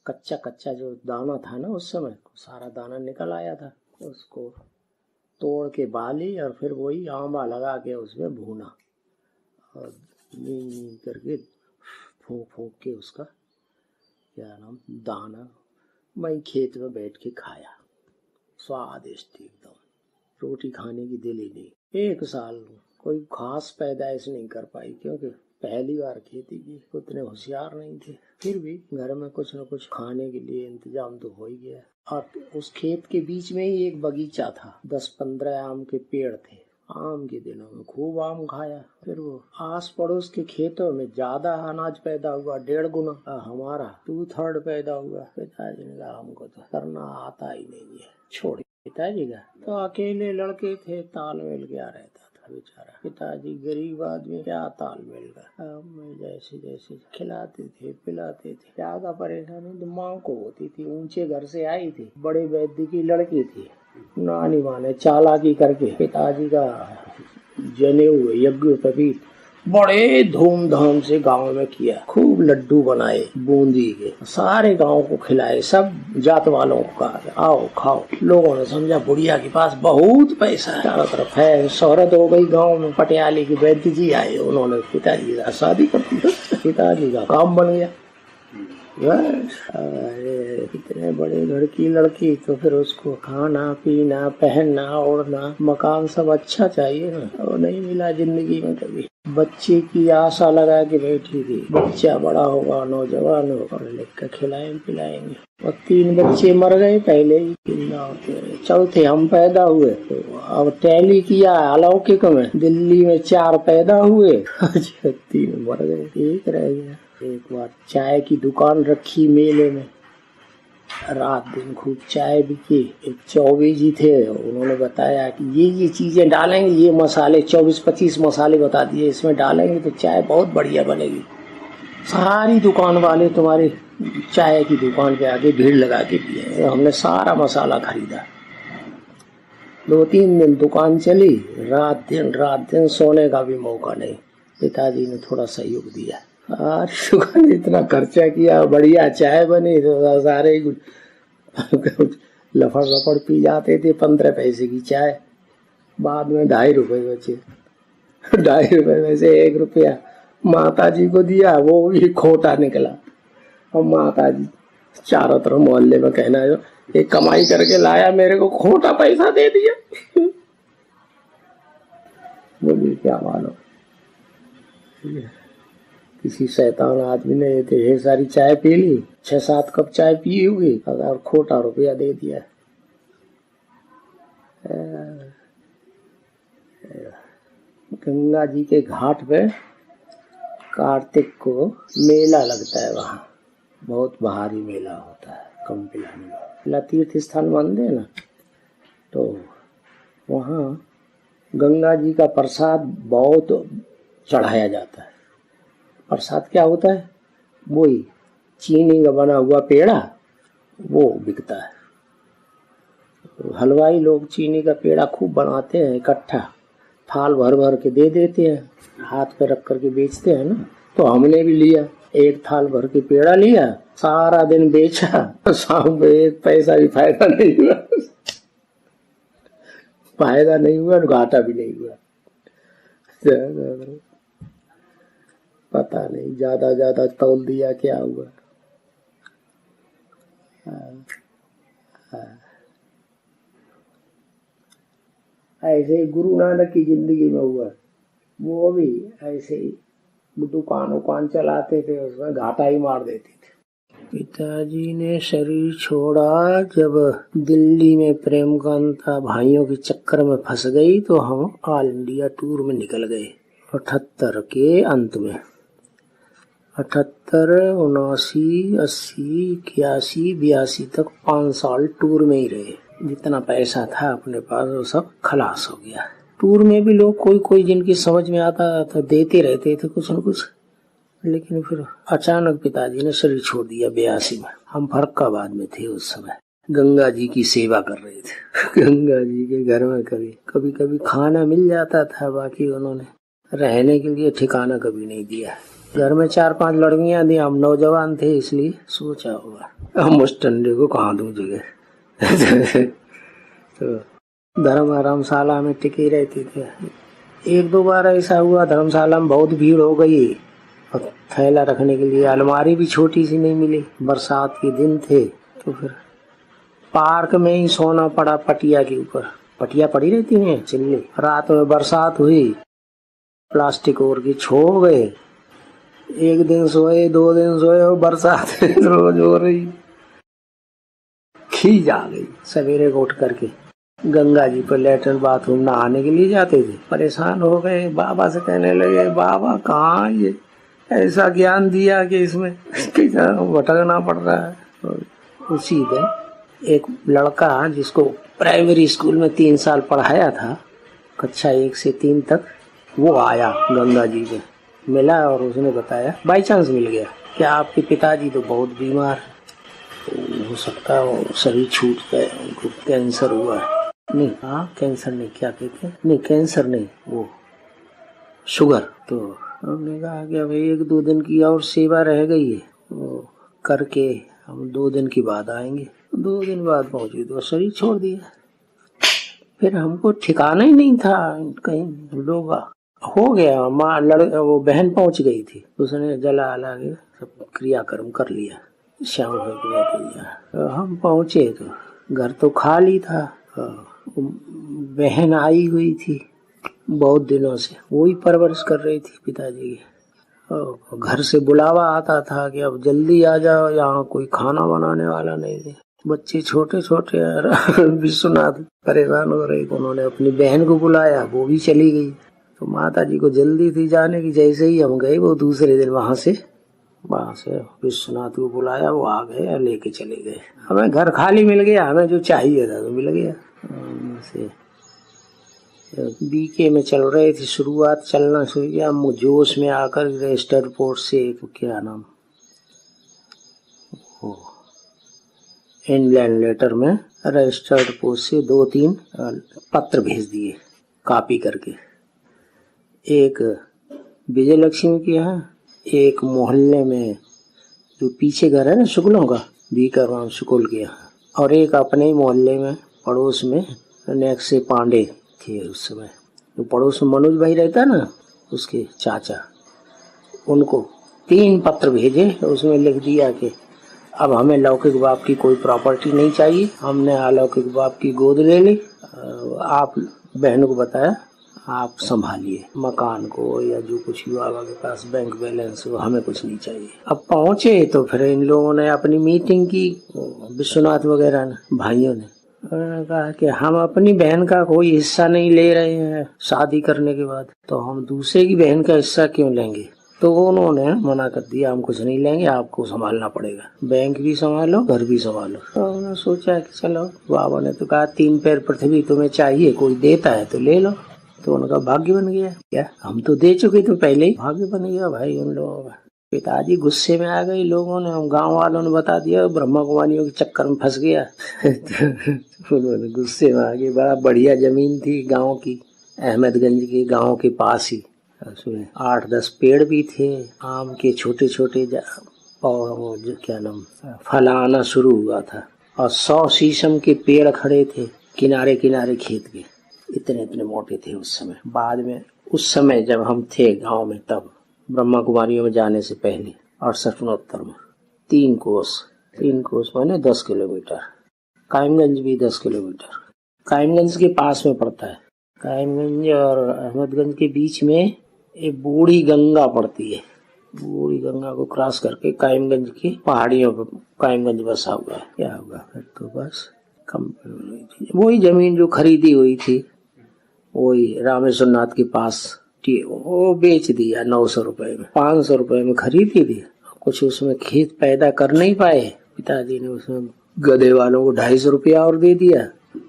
कच्चा कच्चा जो दाना था ना उस समय सारा दाना निकल आया था, उसको तोड़ के बाली और फिर वही आंबा लगा के उसमें भूना और नीम करके फूंक फूंक के उसका क्या नाम दाना मैं खेत में बैठ के खाया। स्वादिष्ट एकदम, रोटी खाने की दिल ही नहीं। 1 साल कोई खास पैदाइश नहीं कर पाई क्योंकि पहली बार खेती की, उतने होशियार नहीं थे। फिर भी घर में कुछ न कुछ खाने के लिए इंतजाम तो हो ही गया। और उस खेत के बीच में ही एक बगीचा था, 10-15 आम के पेड़ थे। आम के दिनों में खूब आम खाया। फिर वो आस पड़ोस के खेतों में ज्यादा अनाज पैदा हुआ, 1.5 गुना। हमारा 2/3 पैदा हुआ। पिताजी ने कहा हमको तो करना आता ही नहीं है, छोड़। पिताजी का तो अकेले लड़के थे, तालमेल क्या रहता था बेचारा। पिताजी गरीब आदमी, क्या तालमेल का। मैं जैसे जैसे खिलाते थे पिलाते थे, ज्यादा परेशानी तो माँ को होती थी। ऊंचे घर से आई थी, बड़े वैद्य की लड़की थी। नानी माँ ने चालाकी करके पिताजी का जनेऊ यज्ञोपवीत बड़े धूमधाम से गांव में किया। खूब लड्डू बनाए बूंदी के, सारे गांव को खिलाए। सब जात वालों को कहा आओ खाओ। लोगों ने समझा बुढ़िया के पास बहुत पैसा है, चारों तरफ है। शोहरत हो गई गांव में। पटियाले के वैद्य जी आए, उन्होंने पिताजी का शादी कर दी। पिताजी का काम बन गया। अरे इतने बड़े घर की लड़की, तो फिर उसको खाना पीना पहनना ओढ़ना मकान सब अच्छा चाहिए ना। वो नहीं मिला जिंदगी में कभी। बच्चे की आशा लगा के बैठी थी, बच्चा बड़ा होगा, नौजवान होगा, पढ़ लिख कर खिलाएंगे पिलाएंगे। और 3 बच्चे मर गए पहले ही। चौथे हम पैदा हुए। तो अब टैली किया अलौकिक में, दिल्ली में 4 पैदा हुए, 3 मर गए, 1 रह गया। एक बार चाय की दुकान रखी मेले में, रात दिन खूब चाय बिकी। एक चौबे जी थे, उन्होंने बताया कि ये चीजें डालेंगे, ये मसाले 24-25 मसाले बता दिए, इसमें डालेंगे तो चाय बहुत बढ़िया बनेगी। सारी दुकान वाले तुम्हारे चाय की दुकान पे आके भीड़ लगा के पिए। हमने सारा मसाला खरीदा। 2-3 दिन दुकान चली, रात दिन सोने का भी मौका नहीं। पिताजी ने थोड़ा सहयोग दिया। शुगर ने इतना खर्चा किया, बढ़िया चाय बनी तो सारे लफड़ लफड़ पी जाते थे। 15 पैसे की चाय, बाद में 2.5 रुपए बचे। 2.5 रुपए में से 1 रुपया माता जी को दिया, वो भी खोटा निकला। और माता जी चारों तरफ मोहल्ले में कहना जो ये कमाई करके लाया, मेरे को खोटा पैसा दे दिया। बोलिए क्या मानो, किसी शैतान आदमी ने ढेर सारी चाय पी ली, 6-7 कप चाय पी हुई और खोटा रुपया दे दिया। गंगा जी के घाट पे कार्तिक को मेला लगता है, वहाँ बहुत भारी मेला होता है। कंपिला मेला तीर्थ स्थान मानते हैं ना, तो वहाँ गंगा जी का प्रसाद बहुत चढ़ाया जाता है। प्रसाद क्या होता है? वही चीनी का बना हुआ पेड़ा, वो बिकता है। हलवाई लोग चीनी का पेड़ा खूब बनाते हैं, इकट्ठा थाल भर भर के दे देते हैं, हाथ पे रख करके बेचते हैं ना। तो हमने भी लिया, 1 थाल भर के पेड़ा लिया, सारा दिन बेचा, शाम में 1 पैसा भी फायदा नहीं हुआ। फायदा नहीं हुआ, घाटा भी नहीं हुआ। पता नहीं ज्यादा तौल दिया क्या हुआ। ऐसे ही गुरु नानक की जिंदगी में हुआ। वो भी ऐसे ही दुकान चलाते थे, उसमें घाटा ही मार देते थे। पिताजी ने शरीर छोड़ा जब दिल्ली में प्रेमकांता भाइयों के चक्कर में फंस गई, तो हम ऑल इंडिया टूर में निकल गए 78 के अंत में। 78, 79, 80, 81, 82 तक 5 साल टूर में ही रहे। जितना पैसा था अपने पास वो सब खलास हो गया। टूर में भी लोग कोई जिनकी समझ में आता था देते रहते थे कुछ न कुछ। लेकिन फिर अचानक पिताजी ने शरीर छोड़ दिया 82 में। हम फर्रुखाबाद में थे उस समय, गंगा जी की सेवा कर रहे थे। गंगा जी के घर में कभी खाना मिल जाता था, बाकी उन्होंने रहने के लिए ठिकाना कभी नहीं दिया। घर में 4-5 लड़कियां थी, हम नौजवान थे, इसलिए सोचा होगा हम उस टंडे को कहाँ दूं जगह। तो धर्मशाला में टिके रहते थे। 1-2 बार ऐसा हुआ धर्मशाला में बहुत भीड़ हो गई और थैला रखने के लिए अलमारी भी छोटी सी नहीं मिली। बरसात के दिन थे तो फिर पार्क में ही सोना पड़ा, पटिया के ऊपर। पटिया पड़ी रहती है चिल्ली। रात में बरसात हुई, प्लास्टिक ओढ़ के छो गए। 1 दिन सोए, 2 दिन सोए और बरसात रोज हो रही। खींच आ गई। सवेरे उठ करके गंगा जी पर लेटरिन बाथरूम नहाने के लिए जाते थे। परेशान हो गए, बाबा से कहने लगे, बाबा कहाँ ये ऐसा ज्ञान दिया कि इसमें भटकना पड़ रहा है। उसी दिन एक लड़का जिसको प्राइमरी स्कूल में 3 साल पढ़ाया था, कक्षा 1 से 3 तक, वो आया गंगा जी में, मिला और उसने बताया, बाई चांस मिल गया, कि आपके पिताजी तो बहुत बीमार, हो सकता है वो शरीर छूट गए, उनको कैंसर हुआ है। नहीं, हाँ कैंसर नहीं, क्या कहते हैं, नहीं कैंसर नहीं, वो शुगर। तो हमने कहा कि भाई 1-2 दिन की और सेवा रह गई है, वो करके हम 2 दिन के बाद आएंगे। 2 दिन बाद पहुंचे तो शरीर छोड़ दिया। फिर हमको ठिकाना ही नहीं था, कहीं लोग हो गया। वो बहन पहुंच गई थी, उसने जला अला के सब क्रियाक्रम कर लिया, शाम हो गया। हम पहुंचे तो घर तो खाली था। बहन आई हुई थी बहुत दिनों से, वही परवरिश कर रही थी पिताजी की। घर से बुलावा आता था कि अब जल्दी आ जाओ, यहाँ कोई खाना बनाने वाला नहीं है। बच्चे छोटे छोटे विश्वनाथ परेशान हो रहे। उन्होंने अपनी बहन को बुलाया, वो भी चली गई। तो माता जी को जल्दी थी जाने की। जैसे ही हम गए, वो दूसरे दिन वहां से विश्वनाथ को बुलाया, वो आ गए, लेके चले गए। हमें घर खाली मिल गया, हमें जो चाहिए था तो मिल गया। से बीके में चल रहे थे, शुरुआत चलना शुरू किया, जोश में आकर रजिस्टर पोर्ट से क्या नाम, इंग्लैंड लेटर में रजिस्टर्ड पोस्ट से 2-3 पत्र भेज दिए कॉपी करके। एक विजय लक्ष्मी के यहाँ, एक मोहल्ले में जो पीछे घर है ना शुक्लों का, बीकर शुक्ल के यहाँ, और एक अपने ही मोहल्ले में पड़ोस में नेक से पांडे थे उस समय। तो पड़ोस में मनोज भाई रहता ना, उसके चाचा, उनको 3 पत्र भेजे। उसमें लिख दिया कि अब हमें लौकिक बाप की कोई प्रॉपर्टी नहीं चाहिए, हमने अलौकिक बाप की गोद ले ली। आप बहनों को बताया, आप संभालिए मकान को या जो कुछ भी बाबा के पास बैंक बैलेंस हो, हमें कुछ नहीं चाहिए। अब पहुंचे तो फिर इन लोगों ने अपनी मीटिंग की, विश्वनाथ वगैरह ने, भाइयों ने। उन्होंने कहा कि हम अपनी बहन का कोई हिस्सा नहीं ले रहे हैं शादी करने के बाद, तो हम दूसरे की बहन का हिस्सा क्यों लेंगे। तो उन्होंने मना कर दिया, हम कुछ नहीं लेंगे, आपको संभालना पड़ेगा, बैंक भी संभालो, घर भी संभालो। तो उन्होंने सोचा कि चलो, बाबा ने तो कहा 3 पैर पृथ्वी तुम्हें चाहिए, कोई देता है तो ले लो। तो उनका भाग्य बन गया। क्या हम तो दे चुके थे पहले ही, भाग्य बन गया भाई उन लोगों का। पिताजी गुस्से में आ गए, लोगों ने, हम गांव वालों ने बता दिया, ब्रह्मा कुमारियों के चक्कर में फंस गया। उन्होंने गुस्से में आ गए। बड़ा बढ़िया जमीन थी गांव की, अहमदगंज के गांव के पास ही। उसमें 8-10 पेड़ भी थे आम के, छोटे छोटे, और क्या नाम, फल आना शुरू हुआ था। और 100 शीशम के पेड़ खड़े थे किनारे किनारे खेत के, इतने इतने मोटे थे उस समय। बाद में उस समय जब हम थे गांव में, तब ब्रह्मा कुमारियों में जाने से पहले 68-69 में 3 कोस माने 10 किलोमीटर। कायमगंज भी 10 किलोमीटर, कायमगंज के पास में पड़ता है। कायमगंज और अहमदगंज के बीच में एक बूढ़ी गंगा पड़ती है। बूढ़ी गंगा को क्रॉस करके कायमगंज की पहाड़ियों पर कायमगंज बसा हुआ है। क्या होगा फिर तो बस कम, वही जमीन जो खरीदी हुई थी, वही रामेश्वर नाथ के पास, वो बेच दिया 900 रुपए में। 500 रुपए में खरीदी थी। कुछ उसमें खेत पैदा कर नहीं पाए पिताजी ने, उसमें गधे वालों को 250 रुपया और दे दिया,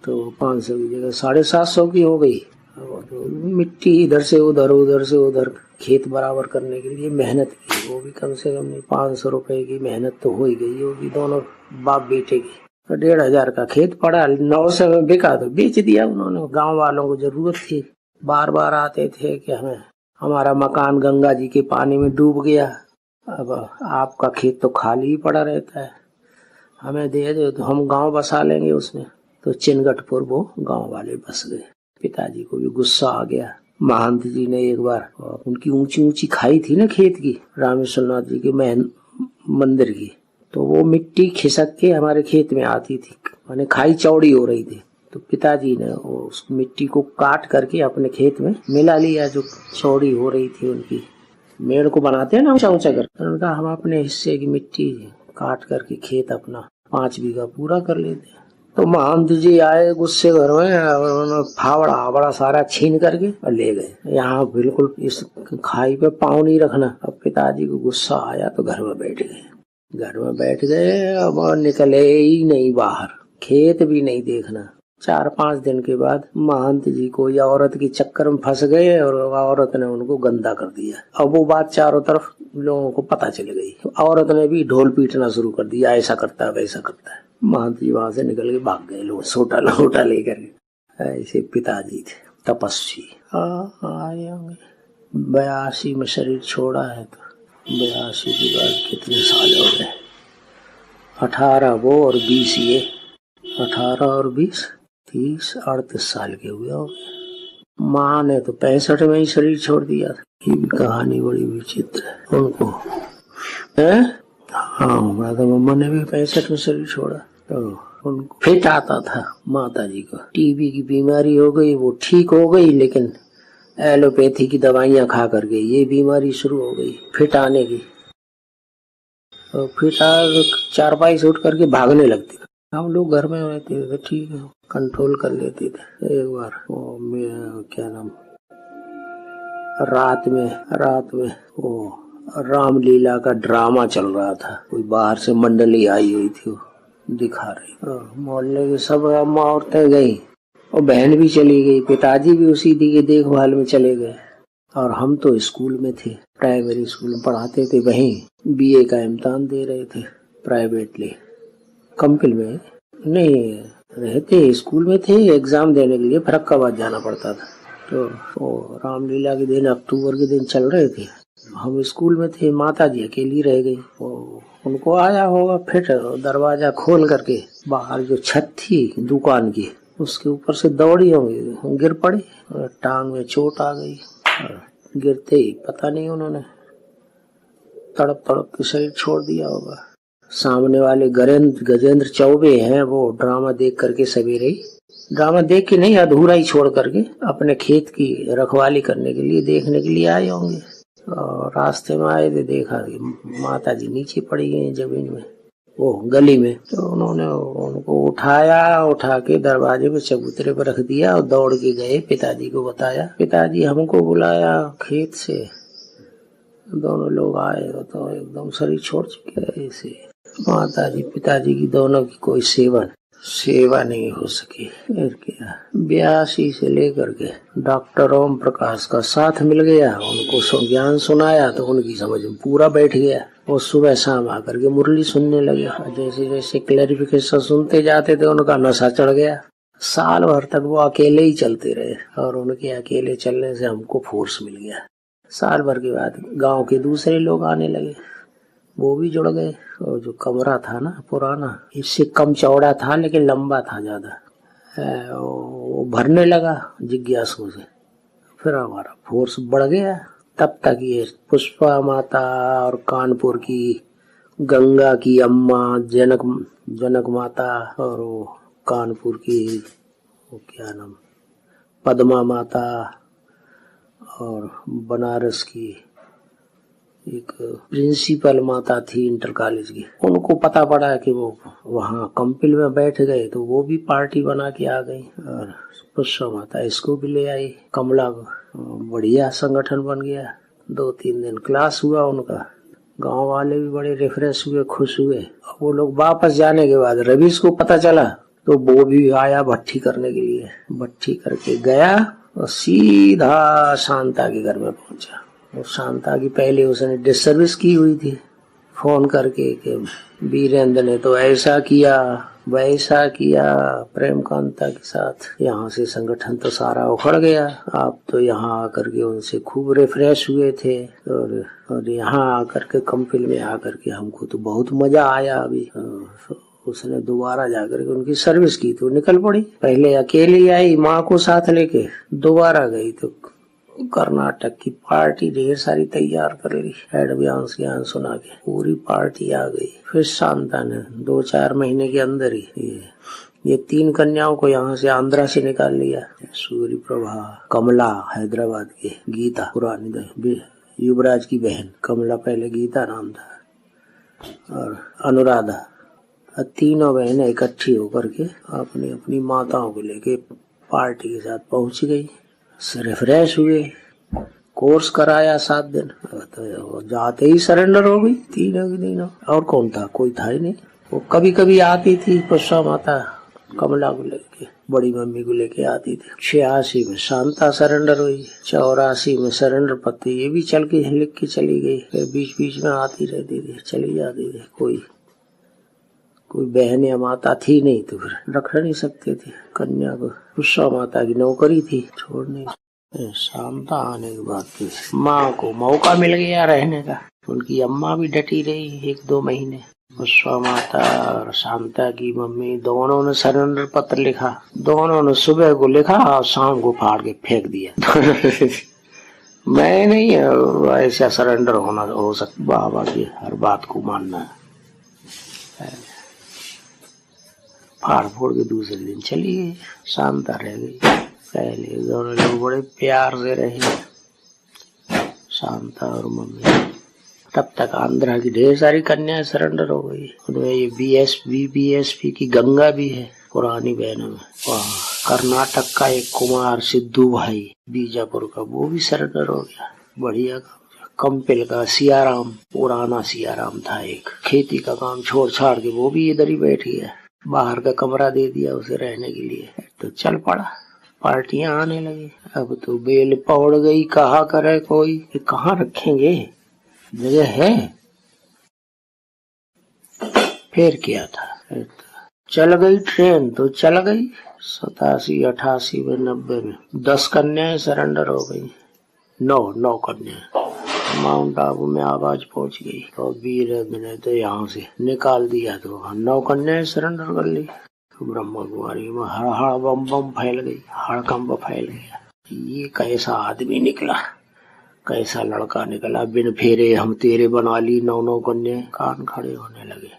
तो 500 की जगह 750 की हो गई। तो मिट्टी इधर से उधर, उधर से उधर खेत बराबर करने के लिए मेहनत की, वो भी कम से कम 500 रुपए की मेहनत तो हो ही गई होगी दोनों बाप बेटे की। तो 1500 का खेत पड़ा, 900 में बिका तो बेच दिया उन्होंने। गांव वालों को जरूरत थी, बार बार आते थे कि हमें हमारा मकान गंगा जी के पानी में डूब गया, अब आपका खेत तो खाली ही पड़ा रहता है, हमें दे दो तो हम गांव बसा लेंगे उसमें। तो चिनगटपुर वो गांव वाले बस गए। पिताजी को भी गुस्सा आ गया। महंत जी ने एक बार उनकी ऊंची ऊंची खाई थी ना खेत की, रामेश्वरनाथ जी के मंदिर की, तो वो मिट्टी खिसक के हमारे खेत में आती थी, माने खाई चौड़ी हो रही थी। तो पिताजी ने उस मिट्टी को काट करके अपने खेत में मिला लिया, जो चौड़ी हो रही थी उनकी। मेड़ को बनाते हैं ना ऊंचा ऊंचा कर, उनका हम अपने हिस्से की मिट्टी काट करके खेत अपना 5 बीघा पूरा कर लेते हैं। तो महंत जी आए गुस्से घर में और उन्होंने फावड़ा बड़ा सारा छीन करके और ले गए। यहाँ बिल्कुल इस खाई पे पाँव नहीं रखना। अब पिताजी को गुस्सा आया तो घर में बैठ गए। अब निकले ही नहीं बाहर, खेत भी नहीं देखना। 4-5 दिन के बाद महंत जी कोई औरत की चक्कर में फंस गए और औरत ने उनको गंदा कर दिया। अब वो बात चारों तरफ लोगों को पता चल गई। औरत ने भी ढोल पीटना शुरू कर दिया, ऐसा करता है वैसा करता है। महंत जी वहां से निकल के भाग गए, लोग सोटा लोटा लेकर के। ऐसे पिताजी थे तपस्वी। आए होंगे 82 में शरीर छोड़ा है, तो 82 के बाद कितने साल हो गए? 18 वो और 20 ये, 18 और 20 30 38 साल के हुए हो। माँ ने तो 65 में ही शरीर छोड़ दिया था। ये भी कहानी बड़ी विचित्र है उनको है। हाँ, मम्मा ने भी 65 में शरीर छोड़ा। तो उनको फिट आता था माता जी को, टीबी की बीमारी हो गई, वो ठीक हो गई, लेकिन एलोपैथी की दवाइयां खा करके ये बीमारी शुरू हो गई फिट आने की। तो फिट चारपाई से उठ करके भागने लगती। हम लोग घर में रहते थे, ठीक है, कंट्रोल कर लेते थे। एक बार वो क्या नाम, रात में वो रामलीला का ड्रामा चल रहा था। कोई बाहर से मंडली आई हुई थी, वो दिखा रही। मोहल्ले के सब अम्मा औरतें गई और बहन भी चली गई। पिताजी भी उसी की देखभाल में चले गए। और हम तो स्कूल में थे, प्राइमरी स्कूल में पढ़ाते थे, वहीं बीए का इम्तिहान दे रहे थे प्राइवेटली। कंपिल में नहीं रहते, स्कूल में थे, एग्जाम देने के लिए फरक्काबाद जाना पड़ता था। तो वो रामलीला के दिन अक्टूबर के दिन चल रहे थे, हम स्कूल में थे, माता जी अकेली रह गई। उनको आया होगा फिट, दरवाजा खोल करके बाहर जो छत थी दुकान की उसके ऊपर से दौड़ी होंगी, गिर पड़ी, टांग में चोट आ गई। गिरते ही पता नहीं उन्होंने तड़प के शरीर छोड़ दिया होगा। सामने वाले गजेंद्र चौबे हैं, वो ड्रामा देख करके सवेरे ही, ड्रामा देख के नहीं, अधूरा ही छोड़ करके अपने खेत की रखवाली करने के लिए, देखने के लिए आए होंगे। और रास्ते में आए थे, देखा माता जी नीचे पड़ी गई जमीन में, वो गली में। तो उन्होंने उनको उठा के दरवाजे पे चबूतरे पर रख दिया और दौड़ के गए, पिताजी को बताया। पिताजी हमको बुलाया खेत से, दोनों लोग आए तो एकदम शरीर छोड़ चुके हैं। ऐसे माता जी पिताजी की दोनों की कोई सेवा नहीं हो सकी। फिर क्या 82 से लेकर के डॉक्टर ओम प्रकाश का साथ मिल गया, उनको ज्ञान सुनाया तो उनकी समझ में पूरा बैठ गया। वो सुबह शाम आकर के मुरली सुनने लगे। जैसे जैसे क्लैरिफिकेशन सुनते जाते थे उनका नशा चढ़ गया। साल भर तक वो अकेले ही चलते रहे और उनके अकेले चलने से हमको फोर्स मिल गया। साल भर के बाद गांव के दूसरे लोग आने लगे, वो भी जुड़ गए। और जो कमरा था ना पुराना, इससे कम चौड़ा था लेकिन लंबा था ज्यादा, वो भरने लगा जिज्ञासुओं से। फिर हमारा फोर्स बढ़ गया। तब तक ये पुष्पा माता और कानपुर की गंगा की अम्मा, जनक माता, और वो कानपुर की वो क्या नाम, पद्मा माता, और बनारस की एक प्रिंसिपल माता थी इंटर कॉलेज की। उनको पता पड़ा कि वो वहाँ कंपिल में बैठ गए तो वो भी पार्टी बना के आ गई और पुष्पा माता इसको भी ले आई। कमला बढ़िया संगठन बन गया। 2-3 दिन क्लास हुआ उनका, गांव वाले भी बड़े रिफ्रेश हुए, खुश हुए। वो लोग वापस जाने के बाद रवीश को पता चला तो वो भी आया भट्टी करने के लिए। भट्टी करके गया और सीधा शांता के घर में पहुंचा। और शांता की पहले उसने डिस सर्विस की हुई थी फोन करके कि वीरेंद्र ने तो ऐसा किया, वैसा किया प्रेम कांता के साथ। यहाँ से संगठन तो सारा उखड़ गया। आप तो यहाँ आकर के उनसे खूब रिफ्रेश हुए थे और यहाँ आकर के कंपनी में आकर के हमको तो बहुत मजा आया। अभी उसने दोबारा जाकर के उनकी सर्विस की तो निकल पड़ी। पहले अकेली आई माँ को साथ लेके, दोबारा गई तो कर्नाटक की पार्टी ढेर सारी तैयार कर ली। एडवांस ज्ञान सुना के पूरी पार्टी आ गई। फिर शांता ने 2-4 महीने के अंदर ही ये 3 कन्याओं को यहाँ से आंध्रा से निकाल लिया। सूर्य प्रभा, कमला हैदराबाद की, गीता पुरानी युवराज की बहन कमला, पहले गीता नाम था, और अनुराधा। तीनों बहनें इकट्ठी होकर के अपनी अपनी माताओं को लेके पार्टी के साथ पहुंच गई। रिफ्रेश हुए, कोर्स कराया 7 दिन, तो जाते ही सरेंडर हो गई तीनों। और कौन था? कोई था ही नहीं। वो कभी कभी आती थी पुष्पा माता कमला को लेके, बड़ी मम्मी को लेके आती थी। 86 में शांता सरेंडर हुई, 84 में सरेंडर पत्र ये भी चल के लिख के चली गई। फिर बीच बीच में आती रहती थी, चली जाती थी। कोई बहन या माता थी नहीं तो फिर रख नहीं सकते थे कन्या को। पुष्पा माता की नौकरी थी, छोड़ नहीं। शांता आने के बाद माँ को मौका मिल गया रहने का। उनकी अम्मा भी डटी रही 1-2 महीने। पुष्पा माता और शांता की मम्मी दोनों ने सरेंडर पत्र लिखा। दोनों ने सुबह को लिखा और शाम को फाड़ के फेंक दिया। मैं नहीं ऐसा सरेंडर हो सकता। बाबा की हर बात को मानना है। फाड़ फोड़ के दूसरे दिन चली गई, शांता रह गई। पहले दोनों लोग बड़े प्यार से रहे, शांता और मम्मी। तब तक आंध्रा की ढेर सारी कन्याएं सरेंडर हो गई। उनमें ये बीएसपी की गंगा भी है, पुरानी बहनों में। कर्नाटक का एक कुमार सिद्धू भाई बीजापुर का, वो भी सरेंडर हो गया। बढ़िया। कंपिल का सियाराम, पुराना सियाराम था एक, खेती का काम छोड़ छाड़ के वो भी इधर ही बैठ गया। बाहर का कमरा दे दिया उसे रहने के लिए। तो चल पड़ा, पार्टियां आने लगी। अब तो बेल पौड़ गई, कहा करे कोई, कहाँ रखेंगे, जगह है। फिर क्या था, चल गई ट्रेन तो चल गई। 87, 88 में, 90 में 10 कन्याएं सरेंडर हो गई। 9 कन्याएं। माउंट आबू में आवाज पहुंच गई और वीर ने तो यहाँ से निकाल दिया। तो 9 कन्याएं सरेंडर कर ली। तो ब्रह्मा कुमारी में हड़ बम फैल गई, हड़कंप फैल गया। ये कैसा आदमी निकला, कैसा लड़का निकला, बिन फेरे हम तेरे बना ली 9 कन्याएं। कान खड़े होने लगे।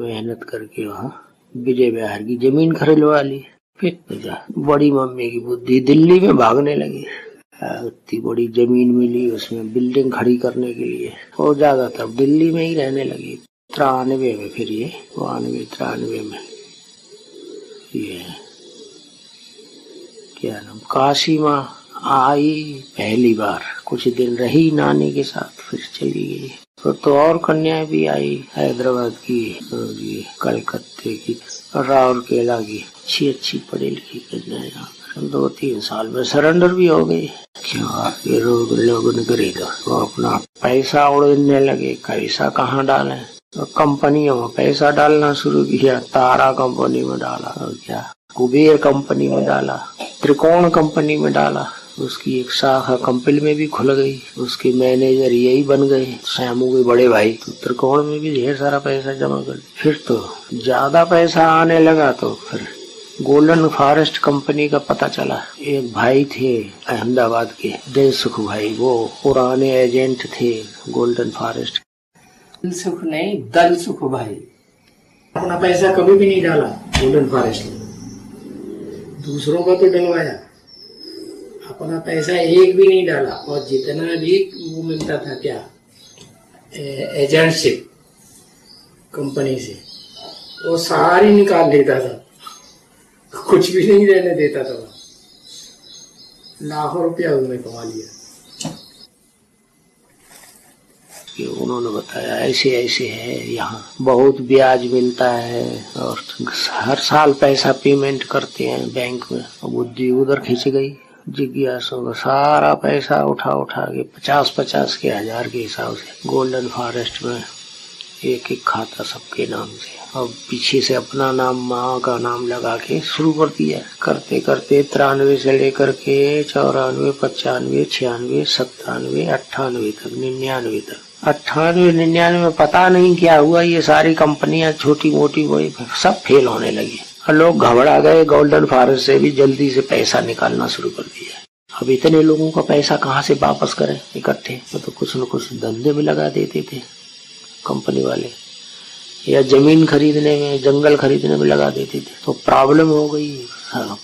मेहनत करके वहाँ विजय बिहार की जमीन खरीदवा ली। फिर बड़ी मम्मी की बुद्धि, दिल्ली में भागने लगी। इतनी बड़ी जमीन मिली, उसमें बिल्डिंग खड़ी करने के लिए, और ज्यादातर दिल्ली में ही रहने लगी। 93 में, फिर ये 92-93 में ये क्या नाम, काशी माँ आई पहली बार। कुछ दिन रही नानी के साथ, फिर चली गई। तो और कन्याएं भी आई, हैदराबाद की, कलकत्ते की, राउरकेला की, अच्छी पढ़ी लिखी कन्याएं। 2-3 साल में सरेंडर भी हो गई। क्या ये लोगों ने खरीदा, वो अपना पैसा उड़ने लगे। पैसा कहाँ डाले, तो कंपनियों में पैसा डालना शुरू किया। तारा कंपनी में डाला, और क्या कुबेर कंपनी में डाला, त्रिकोण कंपनी में डाला। उसकी एक शाखा कंपनी में भी खुल गई। उसके मैनेजर यही बन गए, श्यामू के बड़े भाई। तो त्रिकोण में भी ढेर सारा पैसा जमा कर। फिर तो ज्यादा पैसा आने लगा, तो फिर गोल्डन फॉरेस्ट कंपनी का पता चला। एक भाई थे अहमदाबाद के, दिलसुख भाई, वो पुराने एजेंट थे गोल्डन फॉरेस्ट। दिलसुख नहीं, दलसुख भाई। अपना पैसा कभी भी नहीं डाला गोल्डन फॉरेस्ट में, दूसरों का तो डलवाया, अपना पैसा एक भी नहीं डाला। और जितना भी वो मिलता था, क्या एजेंटशिप कंपनी से, वो सारी निकाल लेता था, कुछ भी नहीं रहने देता था। लाखों रुपया उन्होंने कमा लिया। उन्होंने बताया ऐसे ऐसे है, यहाँ बहुत ब्याज मिलता है और हर साल पैसा पेमेंट करते हैं बैंक में। बुद्धि उधर खिंच गई। जिज्ञासु का सारा पैसा उठा के 50-50 के 1000 के हिसाब से गोल्डन फॉरेस्ट में एक खाता सबके नाम से। अब पीछे से अपना नाम, माँ का नाम लगा के शुरू कर दिया। करते करते 93 से लेकर के 94, 95, 96, 97, 98 तक, 99 तक। 98, 99 में पता नहीं क्या हुआ, ये सारी कंपनियां छोटी मोटी वही सब फेल होने लगी और लोग घबरा गए। गोल्डन फॉरेस्ट से भी जल्दी से पैसा निकालना शुरू कर दिया। अब इतने लोगों का पैसा कहाँ से वापस करें इकट्ठे, तो कुछ न कुछ धंधे में लगा देते थे कंपनी वाले, या जमीन खरीदने में, जंगल खरीदने में लगा देते थे। तो प्रॉब्लम हो गई,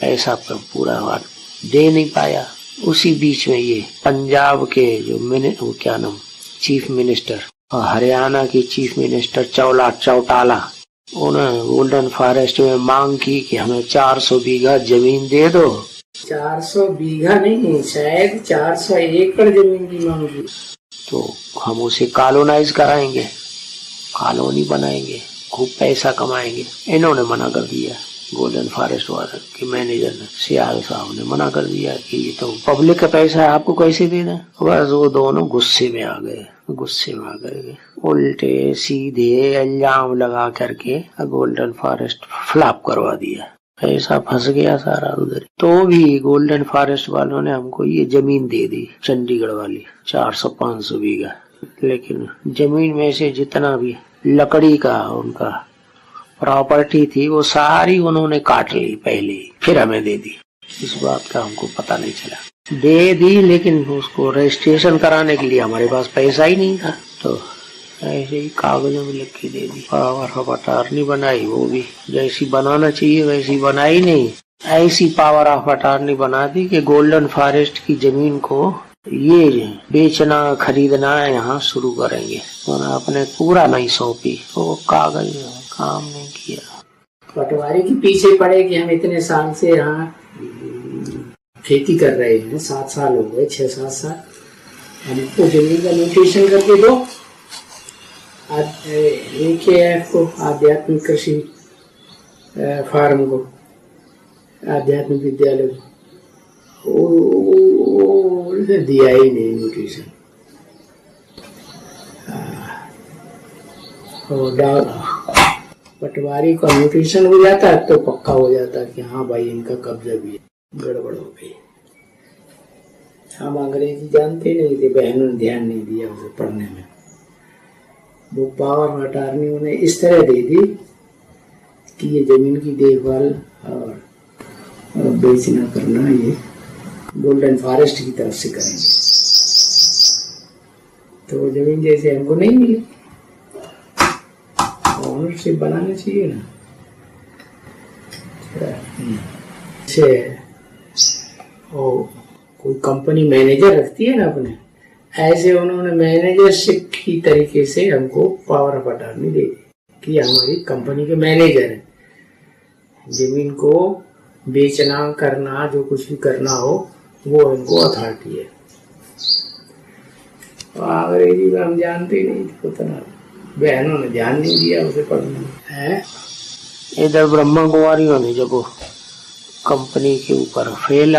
पैसा पूरा दे नहीं पाया। उसी बीच में ये पंजाब के जो क्या नाम, चीफ मिनिस्टर, और हरियाणा की चीफ मिनिस्टर चौटाला, उन्होंने गोल्डन फॉरेस्ट में मांग की कि हमें 400 बीघा जमीन दे दो। 400 बीघा नहीं, शायद 400 एकड़ जमीन की मांग की। तो हम उसे कॉलोनाइज कराएंगे, कॉलोनी बनाएंगे, खूब पैसा कमाएंगे। इन्होंने मना कर दिया, गोल्डन फॉरेस्ट वाले के मैनेजर ने, सियाल साहब ने मना कर दिया कि ये तो पब्लिक का पैसा है, आपको कैसे देना। बस वो दोनों गुस्से में आ गए, उल्टे सीधे इल्जाम लगा करके गोल्डन फॉरेस्ट फ्लॉप करवा दिया। पैसा फंस गया सारा उधर। तो भी गोल्डन फॉरेस्ट वालों ने हमको ये जमीन दे दी, चंडीगढ़ वाली 400-500 बीघा। लेकिन जमीन में से जितना भी लकड़ी का उनका प्रॉपर्टी थी वो सारी उन्होंने काट ली पहले, फिर हमें दे दी। इस बात का हमको पता नहीं चला। दे दी, लेकिन उसको रजिस्ट्रेशन कराने के लिए हमारे पास पैसा ही नहीं था, तो ऐसे ही कागजों में लिख के दे दी। पावर ऑफ अटॉर्नी बनाई, वो भी जैसी बनाना चाहिए वैसी बनाई नहीं, ऐसी पावर ऑफ अटॉर्नी बना दी कि गोल्डन फॉरेस्ट की जमीन को ये बेचना खरीदना यहाँ शुरू करेंगे, और आपने पूरा नहीं सौंपी। तो कागज काम नहीं किया। पटवारी के पीछे पड़े कि हम इतने साल से यहाँ खेती कर रहे हैं, 7 साल हो गए, 6-7 साल, हमको जमीन का नोटिशन करके दो। AKF को, आध्यात्मिक कृषि फार्म को, आध्यात्मिक विद्यालय को दिया ही नहीं नोटिशन। पटवारी का नोटिशन हो जाता है तो पक्का हो जाता है कि हाँ भाई इनका कब्जा भी है। गड़बड़ हो गई। हम अंग्रेजी जानते नहीं थे, बहनों ने ध्यान नहीं दिया उसे पढ़ने में। वो पावर अटॉर्नी उन्हें इस तरह दे दी कि ये जमीन की देखभाल और बेचना करना ये गोल्डन फॉरेस्ट की तरफ से करेंगे। तो वो जमीन जैसे हमको नहीं मिली, ओनरशिप बनाना चाहिए ना। कोई कंपनी मैनेजर रखती है ना अपने, ऐसे उन्होंने मैनेजरशिप की तरीके से हमको पावर ऑफ अटॉर्नी दे दी कि हमारी कंपनी के मैनेजर है, जमीन को बेचना करना जो कुछ भी करना हो वो इनको अथॉरिटी है। तो अंग्रेजी में हम जानते नहीं थे उतना, बहनों ने ध्यान नहीं दिया उसे पढ़ने है। इधर ब्रह्मा कुमारियों ने जब कंपनी के ऊपर फेल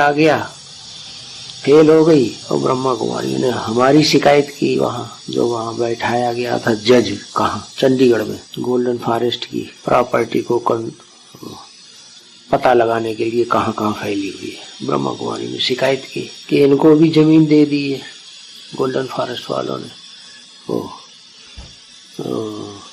हो गई और ब्रह्मा कुमारियों ने हमारी शिकायत की, वहाँ जो वहाँ बैठाया गया था जज, कहाँ, चंडीगढ़ में, गोल्डन फॉरेस्ट की प्रॉपर्टी को पता लगाने के लिए कहाँ कहाँ फैली हुई है। ब्रह्मा कुमारी ने शिकायत की कि इनको भी जमीन दे दी है गोल्डन फॉरेस्ट वालों ने,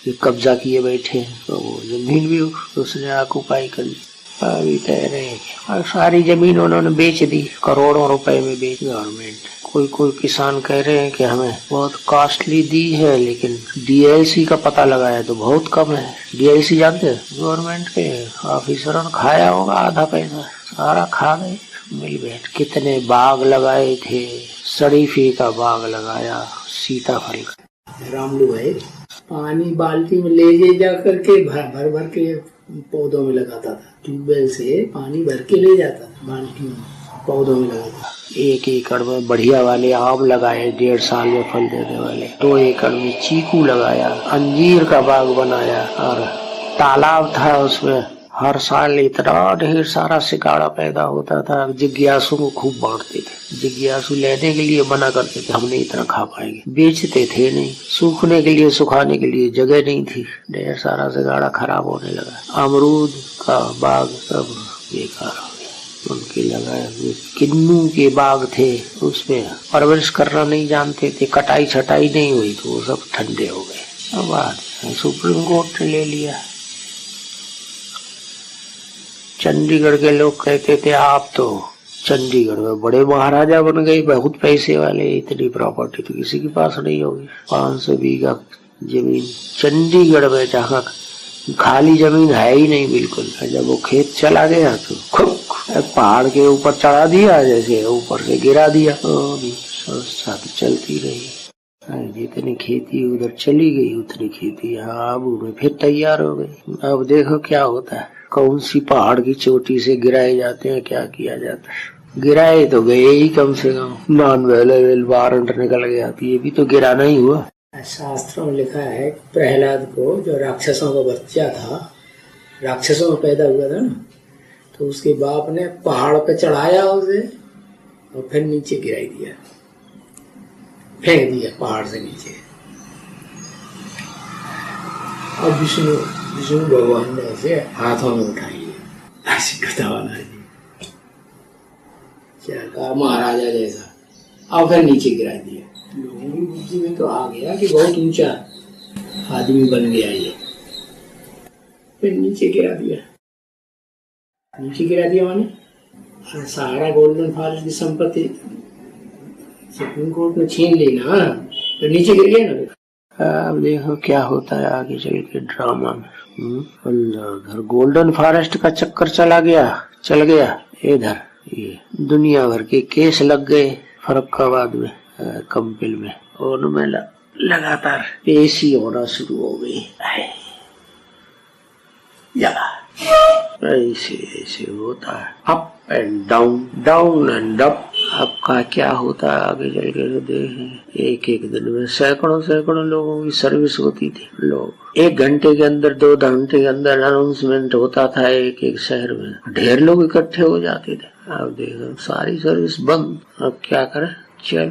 ये कब्जा किए बैठे हैं, तो वो जमीन भी उसने ऑक्युपाई कर ली। अभी कह रहे हैं और सारी जमीन उन्होंने बेच दी, करोड़ों रुपए में बेच गवर्नमेंट। कोई किसान कह रहे हैं कि हमें बहुत कॉस्टली दी है, लेकिन DLC का पता लगाया तो बहुत कम है। DLC जानते हैं, गवर्नमेंट के ऑफिसरों ने खाया होगा आधा पैसा, सारा खा गए मिल बैठ। कितने बाग लगाए थे, शरीफे का बाग लगाया, सीताफल का। रामलू भाई पानी बाल्टी में ले जा करके भर के पौधों में लगाता था, ट्यूबवेल से पानी भर के ले जाता था, बाल्टी में पौधों में लगाता। 1 एकड़ में बढ़िया वाले आम लगाए, 1.5 साल में फल देने वाले। 2 एकड़ में चीकू लगाया, अंजीर का बाग बनाया, और तालाब था उसमें हर साल इतना ढेर सारा सिकाड़ा पैदा होता था, जिज्ञासु को खूब बांटते थे। जिज्ञासु लेने के लिए मना करते थे, हम नहीं इतना खा पाएंगे, बेचते थे नहीं, सूखने के लिए सुखाने के लिए जगह नहीं थी, ढेर सारा सिकाड़ा खराब होने लगा। अमरूद का बाग सब बेकार हो गया, उनके लगाए हुए किन्नू के बाग थे, उसमें परवरिश करना नहीं जानते थे, कटाई छटाई नहीं हुई तो वो सब ठंडे हो गए। अब आज सुप्रीम कोर्ट ने ले लिया। चंडीगढ़ के लोग कहते थे आप तो चंडीगढ़ में बड़े महाराजा बन गए, बहुत पैसे वाले, इतनी प्रॉपर्टी तो किसी के पास नहीं होगी। 500 बीघा जमीन चंडीगढ़ में, जहाँ खाली जमीन है ही नहीं बिल्कुल। जब वो खेत चला गया तो खूब पहाड़ के ऊपर चढ़ा दिया, जैसे ऊपर से गिरा दिया, संस्था तो चलती रही। जितनी खेती उधर चली गई उतनी खेती आबू में फिर तैयार हो गई। अब देखो क्या होता है, कौन सी पहाड़ की चोटी से गिराए जाते हैं, क्या किया जाता है। गिराए तो गए ही, कम से कम नॉन अवेलेबल वारंट निकल गया, तो ये भी तो गिराना ही हुआ। शास्त्रों में लिखा है प्रहलाद को, जो राक्षसों का बच्चा था, राक्षसों में पैदा हुआ था ना, तो उसके बाप ने पहाड़ पे चढ़ाया उसे और फिर नीचे गिराई दिया, फेंक दिया पहाड़ से नीचे। और विष्णु भगवान ने उसे हाथों में उठाई, ऐसी कथा बनाई, क्या महाराजा जैसा, और फिर नीचे गिरा दिया। लोगों की बुद्धि में तो आ गया कि बहुत ऊंचा आदमी बन गया ये, फिर नीचे गिरा दिया। नीचे गिरा दिया माने सारा गोल्डन फॉरेस्ट की संपत्ति सुप्रीम कोर्ट ने छीन ली ना, तो नीचे गिर गया ना। अब देखो क्या होता है आगे चल के ड्रामा में। उधर गोल्डन फॉरेस्ट का चक्कर चल गया इधर ये दुनिया भर के केस लग गए फर्रुखाबाद में, कंपिल में, और उनमें लगातार पेशी होना शुरू हो गई। ऐसे होता है, up and down, down and up. आपका क्या होता है आगे चल के तो देखें। एक दिन में सैकड़ों लोगों की सर्विस होती थी। लोग 1 घंटे के अंदर, 2 घंटे के अंदर अनाउंसमेंट होता था एक शहर में, ढेर लोग इकट्ठे हो जाते थे। अब देखो सारी सर्विस बंद, अब क्या करें, चलो